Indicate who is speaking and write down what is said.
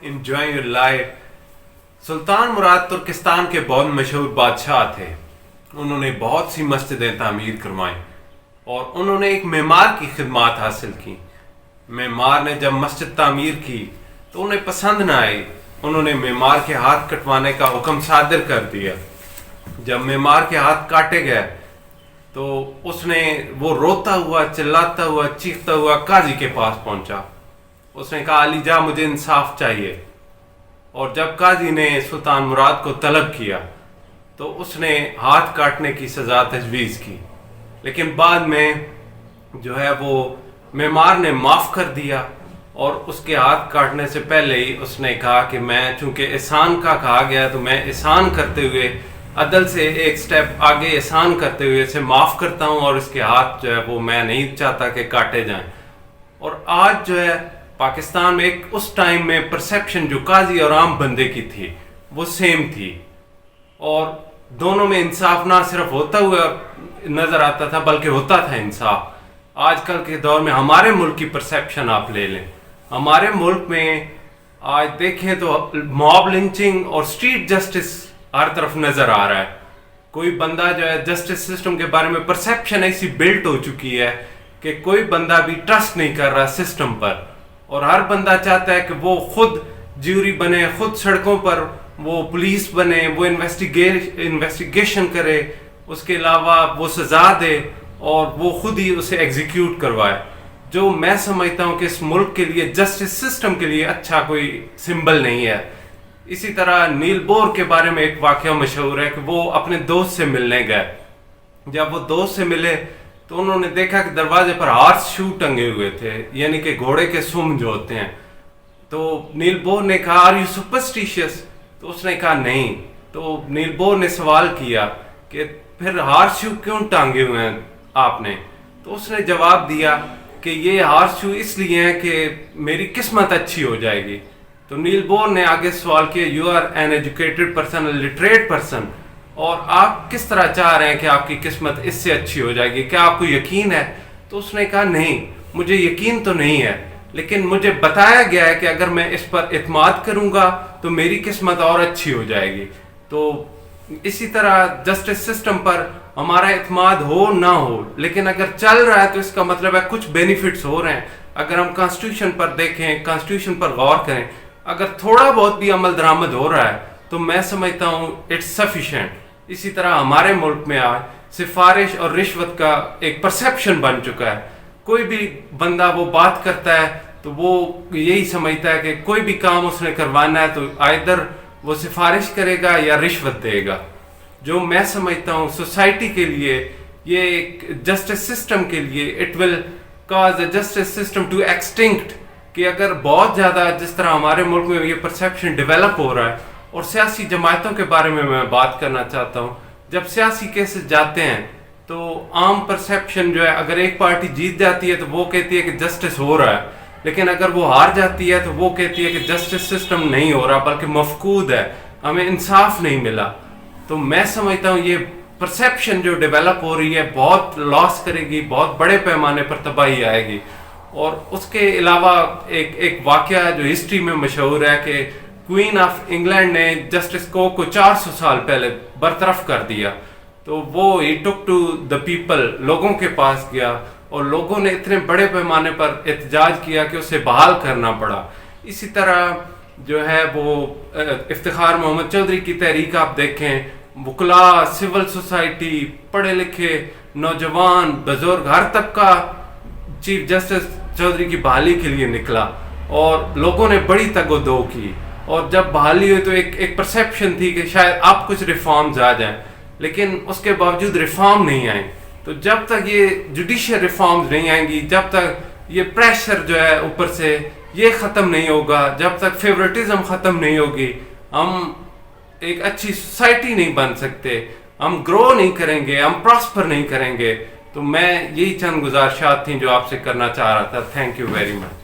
Speaker 1: enjoying your life. सुल्तान मुराद तुर्किस्तान के बहुत मशहूर बादशाह थे. उन्होंने बहुत सी मस्जिदें तामीर करवाईं और उन्होंने एक मेमार की खिदमत हासिल की. मेमार ने जब मस्जिद तामीर की तो उन्हें पसंद न आई. उन्होंने मेमार के हाथ कटवाने का हुक्म सादिर कर दिया. जब मेमार के हाथ काटे गए तो वो रोता हुआ, चिल्लाता हुआ, चीखता हुआ काजी के पास पहुंचा. उसने कहा, अली जा, मुझे इंसाफ चाहिए. और जब काजी ने सुल्तान मुराद को तलब किया तो उसने हाथ काटने की सज़ा तजवीज़ की. लेकिन बाद में जो है वो मेमार ने माफ़ कर दिया और उसके हाथ काटने से पहले ही उसने कहा कि मैं, चूँकि एहसान का कहा गया, तो मैं एहसान करते हुए, अदल से एक स्टेप आगे एहसान करते हुए इसे माफ़ करता हूँ और इसके हाथ जो है वो मैं नहीं चाहता कि काटे जाएं. और आज जो है पाकिस्तान में एक उस टाइम में परसेप्शन जो काजी और आम बंदे की थी वो सेम थी और दोनों में इंसाफ ना सिर्फ होता हुआ नज़र आता था बल्कि होता था इंसाफ. आजकल के दौर में हमारे मुल्क की परसेप्शन आप ले लें. हमारे मुल्क में आज देखें तो मॉब लिंचिंग और स्ट्रीट जस्टिस हर तरफ नज़र आ रहा है. कोई बंदा जो है जस्टिस सिस्टम के बारे में परसेप्शन ऐसी बिल्ट हो चुकी है कि कोई बंदा भी ट्रस्ट नहीं कर रहा सिस्टम पर और हर बंदा चाहता है कि वो खुद ज्यूरी बने, खुद सड़कों पर वो पुलिस बने, वो इन्वेस्टिगेशन करे, उसके अलावा वो सज़ा दे और वो खुद ही उसे एग्जीक्यूट करवाए. जो मैं समझता हूँ कि इस मुल्क के लिए, जस्टिस सिस्टम के लिए अच्छा कोई सिंबल नहीं है. इसी तरह नील बोर के बारे में एक वाक़या मशहूर है कि वो अपने दोस्त से मिलने गए. जब वो दोस्त से मिले तो उन्होंने देखा कि दरवाजे पर हॉर्स शू टंगे हुए थे, यानी कि घोड़े के सुम जो होते हैं. तो नील बोर ने कहा, आर यू सुपरस्टिशियस? तो उसने कहा नहीं. तो नील बोर ने सवाल किया कि फिर हॉर्स शू क्यों टांगे हुए हैं आपने? तो उसने जवाब दिया कि ये हॉर्स शू इसलिए हैं कि मेरी किस्मत अच्छी हो जाएगी. तो नील बोर ने आगे सवाल किया, you are an educated person, literate person, और आप किस तरह चाह रहे हैं कि आपकी किस्मत इससे अच्छी हो जाएगी? क्या आपको यकीन है? तो उसने कहा नहीं, मुझे यकीन तो नहीं है, लेकिन मुझे बताया गया है कि अगर मैं इस पर इत्माद करूंगा तो मेरी किस्मत और अच्छी हो जाएगी. तो इसी तरह जस्टिस सिस्टम पर हमारा इत्माद हो ना हो, लेकिन अगर चल रहा है तो इसका मतलब है कुछ बेनिफिट्स हो रहे हैं. अगर हम कॉन्स्टिट्यूशन पर देखें, कॉन्स्टिट्यूशन पर गौर करें, अगर थोड़ा बहुत भी अमल दरामद हो रहा है तो मैं समझता हूँ इट्स सफिशेंट. इसी तरह हमारे मुल्क में आज सिफारिश और रिश्वत का एक परसेप्शन बन चुका है. कोई भी बंदा वो बात करता है तो वो यही समझता है कि कोई भी काम उसने करवाना है तो आइदर वो सिफारिश करेगा या रिश्वत देगा. जो मैं समझता हूँ सोसाइटी के लिए, ये एक जस्टिस सिस्टम के लिए, it will cause the justice system to extinct. कि अगर बहुत ज़्यादा जिस तरह हमारे मुल्क में ये परसेप्शन डेवलप हो रहा है. और सियासी जमातों के बारे में मैं बात करना चाहता हूँ. जब सियासी केसेस जाते हैं तो आम परसेप्शन जो है, अगर एक पार्टी जीत जाती है तो वो कहती है कि जस्टिस हो रहा है, लेकिन अगर वो हार जाती है तो वो कहती है कि जस्टिस सिस्टम नहीं हो रहा बल्कि मफकूद है, हमें इंसाफ नहीं मिला. तो मैं समझता हूँ ये परसेप्शन जो डेवलप हो रही है बहुत लॉस करेगी, बहुत बड़े पैमाने पर तबाही आएगी. और उसके अलावा एक वाक़या जो हिस्ट्री में मशहूर है कि क्वीन ऑफ इंग्लैंड ने जस्टिस को 400 साल पहले बरतरफ कर दिया. तो वो ही टुक टू द पीपल, लोगों के पास गया और लोगों ने इतने बड़े पैमाने पर एहतजाज किया कि उसे बहाल करना पड़ा. इसी तरह जो है वो इफ्तिखार मोहम्मद चौधरी की तहरीक आप देखें, वकला, सिविल सोसाइटी, पढ़े लिखे नौजवान, बुजुर्ग, हर तबका चीफ जस्टिस चौधरी की बहाली के लिए निकला और लोगों ने बड़ी तगोदो की. और जब बहाली हुई तो एक परसेप्शन थी कि शायद अब कुछ रिफॉर्म्स आ जाएं, लेकिन उसके बावजूद रिफॉर्म नहीं आए. तो जब तक ये जुडिशियल रिफॉर्म्स नहीं आएंगी, जब तक ये प्रेशर जो है ऊपर से ये ख़त्म नहीं होगा, जब तक फेवरेटिज्म ख़त्म नहीं होगी, हम एक अच्छी सोसाइटी नहीं बन सकते, हम ग्रो नहीं करेंगे, हम प्रॉस्पर नहीं करेंगे. तो मैं यही चंद गुजारिशात थी जो आपसे करना चाह रहा था. Thank you very much.